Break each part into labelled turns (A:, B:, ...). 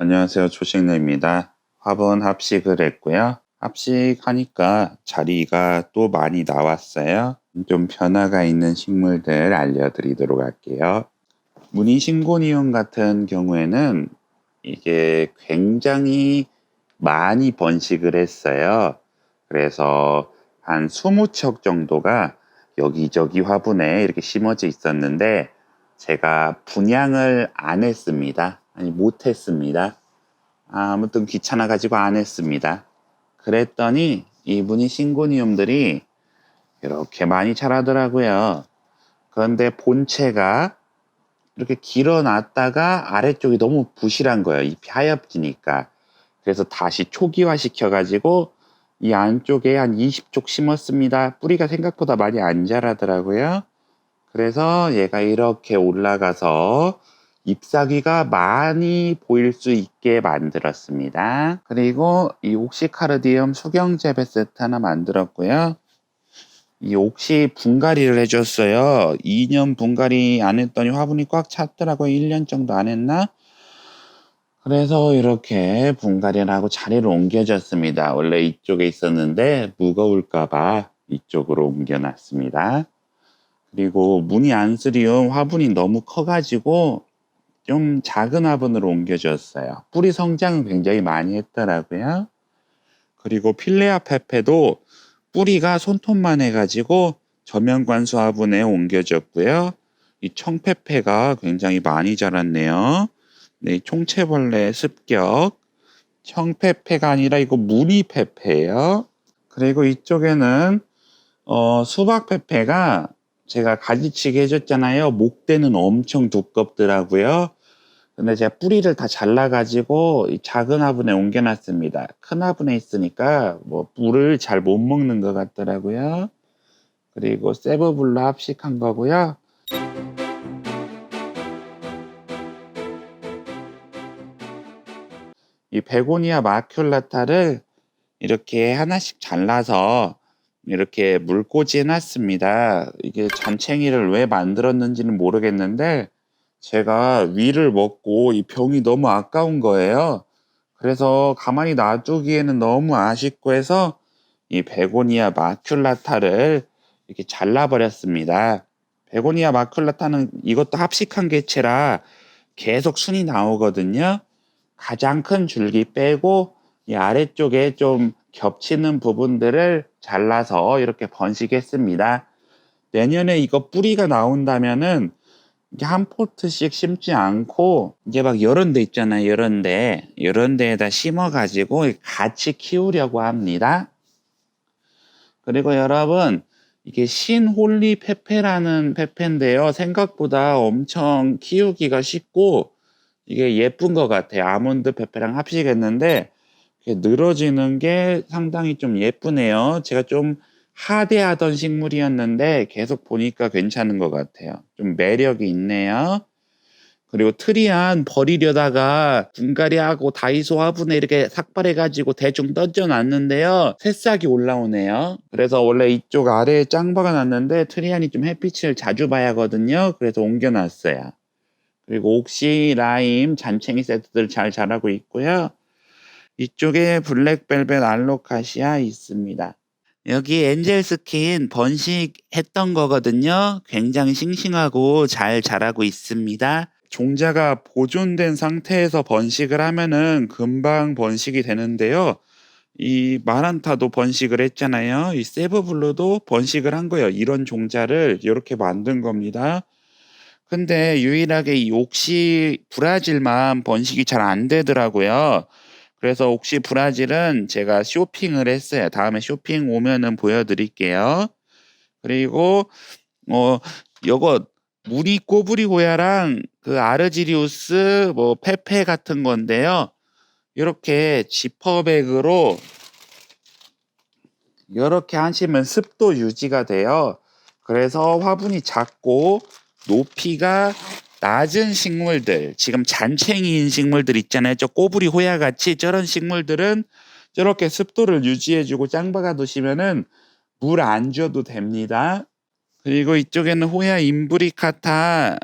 A: 안녕하세요. 조식래입니다. 화분 합식을 했고요. 합식하니까 자리가 또 많이 나왔어요. 좀 변화가 있는 식물들 알려드리도록 할게요. 무늬 신고니움 같은 경우에는 이게 굉장히 많이 번식을 했어요. 그래서 한 20척 정도가 여기저기 화분에 이렇게 심어져 있었는데 제가 분양을 안 했습니다. 아니 못 했습니다. 아무튼 귀찮아 가지고 안 했습니다. 그랬더니 이 무늬 신고니움들이 이렇게 많이 자라더라고요. 그런데 본체가 이렇게 길어놨다가 아래쪽이 너무 부실한 거예요. 잎이 하엽지니까. 그래서 다시 초기화 시켜가지고 이 안쪽에 한 20쪽 심었습니다. 뿌리가 생각보다 많이 안 자라더라고요. 그래서 얘가 이렇게 올라가서 잎사귀가 많이 보일 수 있게 만들었습니다. 그리고 이 옥시카르디움 수경재배 세트 하나 만들었고요. 이 옥시 분갈이를 해줬어요. 2년 분갈이 안 했더니 화분이 꽉 찼더라고요. 1년 정도 안 했나? 그래서 이렇게 분갈이를 하고 자리를 옮겨줬습니다. 원래 이쪽에 있었는데 무거울까봐 이쪽으로 옮겨놨습니다. 그리고 무늬 안스리움 화분이 너무 커가지고 좀 작은 화분으로 옮겨줬어요. 뿌리 성장은 굉장히 많이 했더라고요. 그리고 필레아 페페도 뿌리가 손톱만 해가지고 저면관수 화분에 옮겨졌고요. 이 청페페가 굉장히 많이 자랐네요. 네, 총채벌레 습격. 청페페가 아니라 이거 무늬페페예요. 그리고 이쪽에는 수박페페가 제가 가지치기 해줬잖아요. 목대는 엄청 두껍더라고요. 근데 제가 뿌리를 다 잘라가지고 이 작은 화분에 옮겨놨습니다. 큰 화분에 있으니까 뭐 물을 잘 못 먹는 것 같더라고요. 그리고 세브블루 합식한 거고요. 이 베고니아 마큘라타를 이렇게 하나씩 잘라서 이렇게 물꽂이 해놨습니다. 이게 잔챙이를 왜 만들었는지는 모르겠는데 제가 위를 먹고 이 병이 너무 아까운 거예요. 그래서 가만히 놔두기에는 너무 아쉽고 해서 이 베고니아 마큘라타를 이렇게 잘라버렸습니다. 베고니아 마큘라타는 이것도 합식한 개체라 계속 순이 나오거든요. 가장 큰 줄기 빼고 이 아래쪽에 좀 겹치는 부분들을 잘라서 이렇게 번식했습니다. 내년에 이거 뿌리가 나온다면은 이게 한 포트씩 심지 않고 이제 막 이런 데 있잖아요. 이런 데에다 심어 가지고 같이 키우려고 합니다. 그리고 여러분 이게 신홀리 페페라는 페페인데요. 생각보다 엄청 키우기가 쉽고 이게 예쁜 것 같아요. 아몬드 페페랑 합식했는데 늘어지는 게 상당히 좀 예쁘네요. 제가 좀 하대하던 식물이었는데 계속 보니까 괜찮은 것 같아요. 좀 매력이 있네요. 그리고 트리안 버리려다가 분갈이하고 다이소 화분에 이렇게 삭발해가지고 대충 던져놨는데요. 새싹이 올라오네요. 그래서 원래 이쪽 아래에 짱박아 놨는데 트리안이 좀 햇빛을 자주 봐야 하거든요. 그래서 옮겨놨어요. 그리고 옥시, 라임, 잔챙이 세트들 잘 자라고 있고요. 이쪽에 블랙벨벳 알로카시아 있습니다. 여기 엔젤 스킨 번식했던 거거든요. 굉장히 싱싱하고 잘 자라고 있습니다. 종자가 보존된 상태에서 번식을 하면은 금방 번식이 되는데요. 이 마란타도 번식을 했잖아요. 이 세브블루도 번식을 한 거예요. 이런 종자를 이렇게 만든 겁니다. 근데 유일하게 이 옥시 브라질만 번식이 잘 안 되더라고요. 그래서 옥시 브라질은 제가 쇼핑을 했어요. 다음에 쇼핑 오면은 보여드릴게요. 그리고 요거 무늬 꼬부리 호야랑 그 아르지리우스 뭐 페페 같은 건데요. 이렇게 지퍼백으로 이렇게 하시면 습도 유지가 돼요. 그래서 화분이 작고 높이가 낮은 식물들, 지금 잔챙이인 식물들 있잖아요. 저 꼬부리 호야 같이 저런 식물들은 저렇게 습도를 유지해주고 짱박아 두시면은 물 안 줘도 됩니다. 그리고 이쪽에는 호야 임브리카타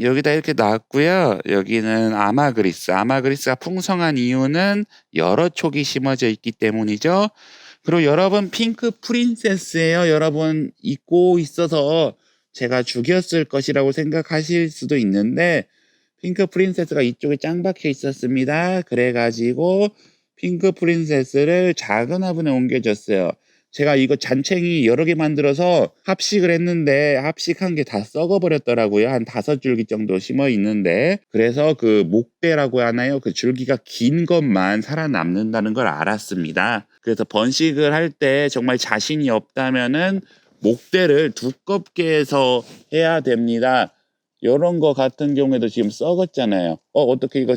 A: 여기다 이렇게 놨고요. 여기는 아마그리스. 아마그리스가 풍성한 이유는 여러 촉이 심어져 있기 때문이죠. 그리고 여러분 핑크 프린세스예요. 여러분 잊고 있어서 제가 죽였을 것이라고 생각하실 수도 있는데 핑크 프린세스가 이쪽에 짱 박혀 있었습니다. 그래가지고 핑크 프린세스를 작은 화분에 옮겨줬어요. 제가 이거 잔챙이 여러 개 만들어서 합식을 했는데 합식한 게 다 썩어버렸더라고요. 한 5줄기 정도 심어 있는데 그래서 그 목대라고 하나요? 그 줄기가 긴 것만 살아남는다는 걸 알았습니다. 그래서 번식을 할 때 정말 자신이 없다면은 목대를 두껍게 해서 해야 됩니다. 이런 거 같은 경우에도 지금 썩었잖아요. 어떻게 이거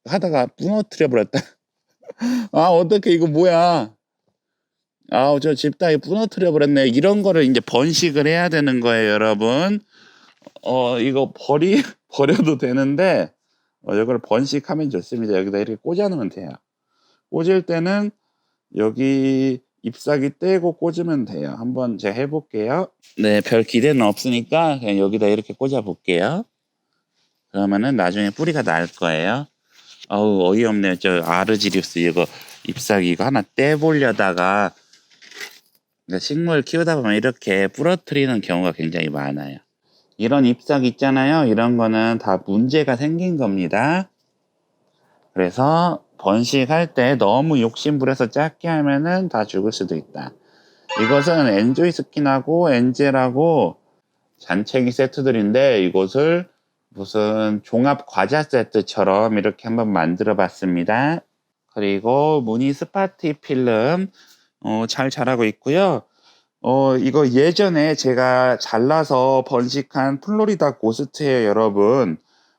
A: 하다가 부러뜨려 버렸다. 아, 어떻게 이거 뭐야? 저 집다이 부러뜨려 버렸네. 이런 거를 이제 번식을 해야 되는 거예요, 여러분. 이거 버려도 되는데, 이걸 번식하면 좋습니다. 여기다 이렇게 꽂아 놓으면 돼요. 꽂을 때는 여기 잎사귀 떼고 꽂으면 돼요. 한번 제가 해볼게요. 네, 별 기대는 없으니까 그냥 여기다 이렇게 꽂아 볼게요. 그러면은 나중에 뿌리가 날 거예요. 어우, 어이없네요. 저 아르지리우스 이거 잎사귀 이거 하나 떼보려다가 식물 키우다 보면 이렇게 부러뜨리는 경우가 굉장히 많아요. 이런 잎사귀 있잖아요. 이런 거는 다 문제가 생긴 겁니다. 그래서 번식할 때 너무 욕심부려서 작게 하면은 다 죽을 수도 있다. 이것은 엔조이 스킨하고 엔젤하고 잔챙이 세트들인데 이것을 무슨 종합 과자 세트처럼 이렇게 한번 만들어 봤습니다. 그리고 무늬 스파티 필름 잘 자라고 있고요. 이거 예전에 제가 잘라서 번식한 플로리다 고스트예요, 여러분.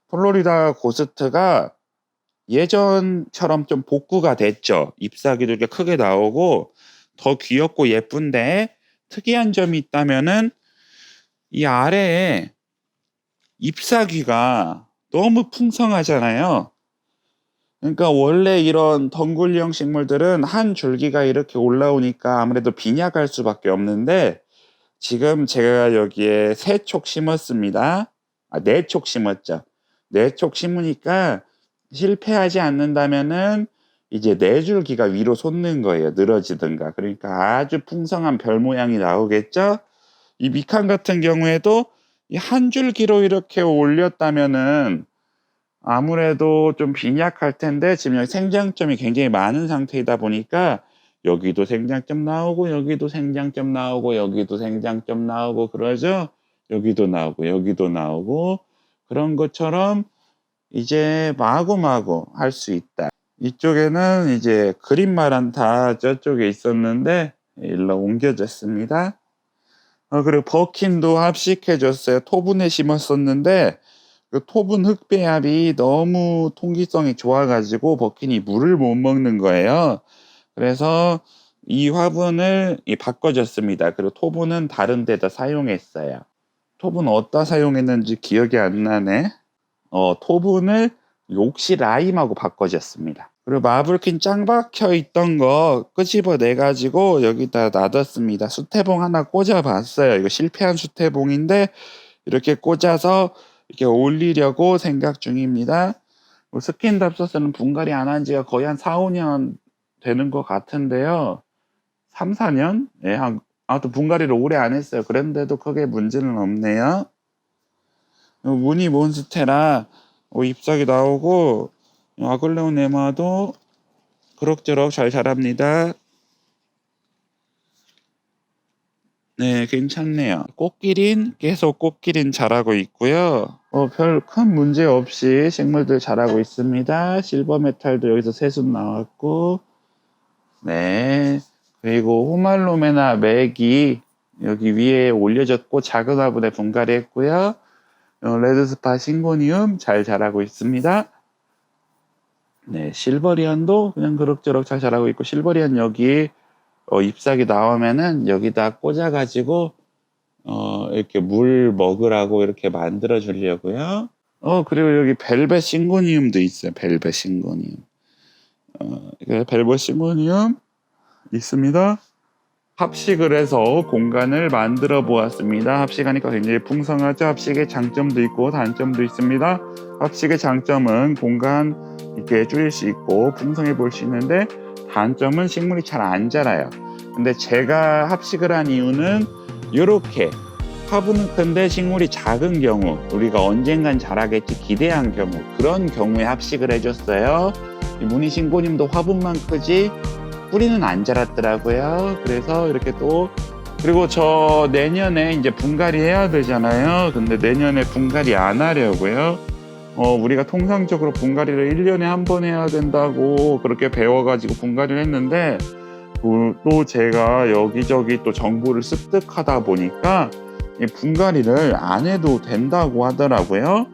A: 플로리다 고스트가 예전처럼 좀 복구가 됐죠. 잎사귀도 이렇게 크게 나오고 더 귀엽고 예쁜데 특이한 점이 있다면은 이 아래에 잎사귀가 너무 풍성하잖아요. 그러니까 원래 이런 덩굴형 식물들은 한 줄기가 이렇게 올라오니까 아무래도 빈약할 수밖에 없는데 지금 제가 여기에 3촉 심었습니다. 4촉 심었죠. 4촉 심으니까 실패하지 않는다면은 이제 4줄기가 위로 솟는 거예요. 늘어지든가. 그러니까 아주 풍성한 별 모양이 나오겠죠. 이 미칸 같은 경우에도 이 한 줄기로 이렇게 올렸다면은 아무래도 좀 빈약할 텐데 지금 여기 생장점이 굉장히 많은 상태이다 보니까 여기도 생장점 나오고 여기도 생장점 나오고 여기도 생장점 나오고 그러죠. 여기도 나오고 여기도 나오고 그런 것처럼 이제 마구마구 할 수 있다. 이쪽에는 이제 그린마란 다 저쪽에 있었는데 일로 옮겨졌습니다. 그리고 버킨도 합식해줬어요. 토분에 심었었는데 그 토분 흙배합이 너무 통기성이 좋아가지고 버킨이 물을 못 먹는 거예요. 그래서 이 화분을 바꿔줬습니다. 그리고 토분은 다른 데다 사용했어요. 토분 어디다 사용했는지 기억이 안 나네. 토분을 욕시 라임하고 바꿔줬습니다. 그리고 마블킨 짱 박혀 있던 거 끄집어내 가지고 여기다 놔뒀습니다. 수태봉 하나 꽂아봤어요. 이거 실패한 수태봉인데 이렇게 꽂아서 이렇게 올리려고 생각 중입니다. 스킨답소스는 분갈이 안 한 지가 거의 한 4, 5년 되는 것 같은데요. 3, 4년? 예, 아무튼 분갈이를 오래 안 했어요. 그런데도 크게 문제는 없네요. 무늬 몬스테라 잎사귀 나오고 아글레오네마도 그럭저럭 잘 자랍니다. 네, 괜찮네요. 꽃기린 계속 꽃기린 자라고 있고요. 별 큰 문제 없이 식물들 자라고 있습니다. 실버메탈도 여기서 새순 나왔고, 네. 그리고 호말로메나 맥이 여기 위에 올려졌고 작은 화분에 분갈이 했고요. 레드스파 싱고니움 잘 자라고 있습니다. 네, 실버리안도 그냥 그럭저럭 잘 자라고 있고 실버리안 여기 잎사귀 나오면은 여기다 꽂아가지고 이렇게 물 먹으라고 이렇게 만들어 주려고요. 그리고 여기 벨벳 싱고니움도 있어요. 벨벳 싱고니움. 벨벳 싱고니움 있습니다. 합식을 해서 공간을 만들어 보았습니다. 합식하니까 굉장히 풍성하죠. 합식의 장점도 있고 단점도 있습니다. 합식의 장점은 공간 이렇게 줄일 수 있고 풍성해 보일 수 있는데, 단점은 식물이 잘 안 자라요. 근데 제가 합식을 한 이유는 이렇게 화분은 큰데 식물이 작은 경우, 우리가 언젠간 자라겠지 기대한 경우, 그런 경우에 합식을 해줬어요. 문희신고님도 화분만 크지 뿌리는 안 자랐더라고요. 그래서 이렇게 또, 그리고 저 내년에 이제 분갈이 해야 되잖아요. 근데 내년에 분갈이 안 하려고요. 우리가 통상적으로 분갈이를 1년에 한 번 해야 된다고 그렇게 배워가지고 분갈이를 했는데, 또 제가 여기저기 또 정보를 습득하다 보니까 이 분갈이를 안 해도 된다고 하더라고요.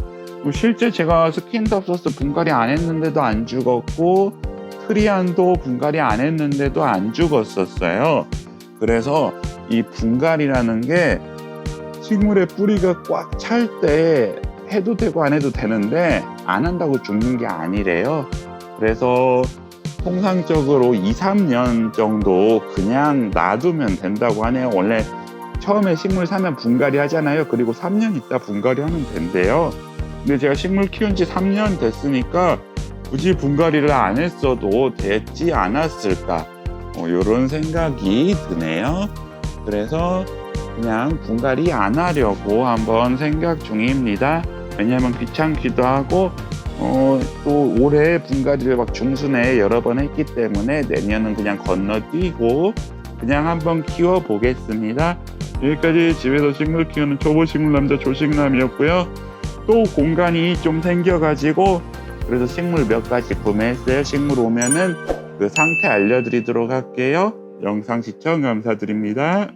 A: 실제 제가 스킨답소스 분갈이 안 했는데도 안 죽었고, 트리안도 분갈이 안 했는데도 안 죽었었어요. 그래서 이 분갈이라는 게 식물의 뿌리가 꽉 찰 때 해도 되고 안 해도 되는데, 안 한다고 죽는 게 아니래요. 그래서 통상적으로 2, 3년 정도 그냥 놔두면 된다고 하네요. 원래 처음에 식물 사면 분갈이 하잖아요. 그리고 3년 있다 분갈이 하면 된대요. 근데 제가 식물 키운 지 3년 됐으니까 굳이 분갈이를 안 했어도 됐지 않았을까, 이런 생각이 드네요. 그래서 그냥 분갈이 안 하려고 한번 생각 중입니다. 왜냐하면 귀찮기도 하고, 또 올해 분갈이를 막 중순에 여러 번 했기 때문에 내년은 그냥 건너뛰고 그냥 한번 키워보겠습니다. 여기까지 집에서 식물 키우는 초보 식물 남자 조식남이었고요. 또 공간이 좀 생겨가지고 그래서 식물 몇 가지 구매했어요. 식물 오면은 그 상태 알려드리도록 할게요. 영상 시청 감사드립니다.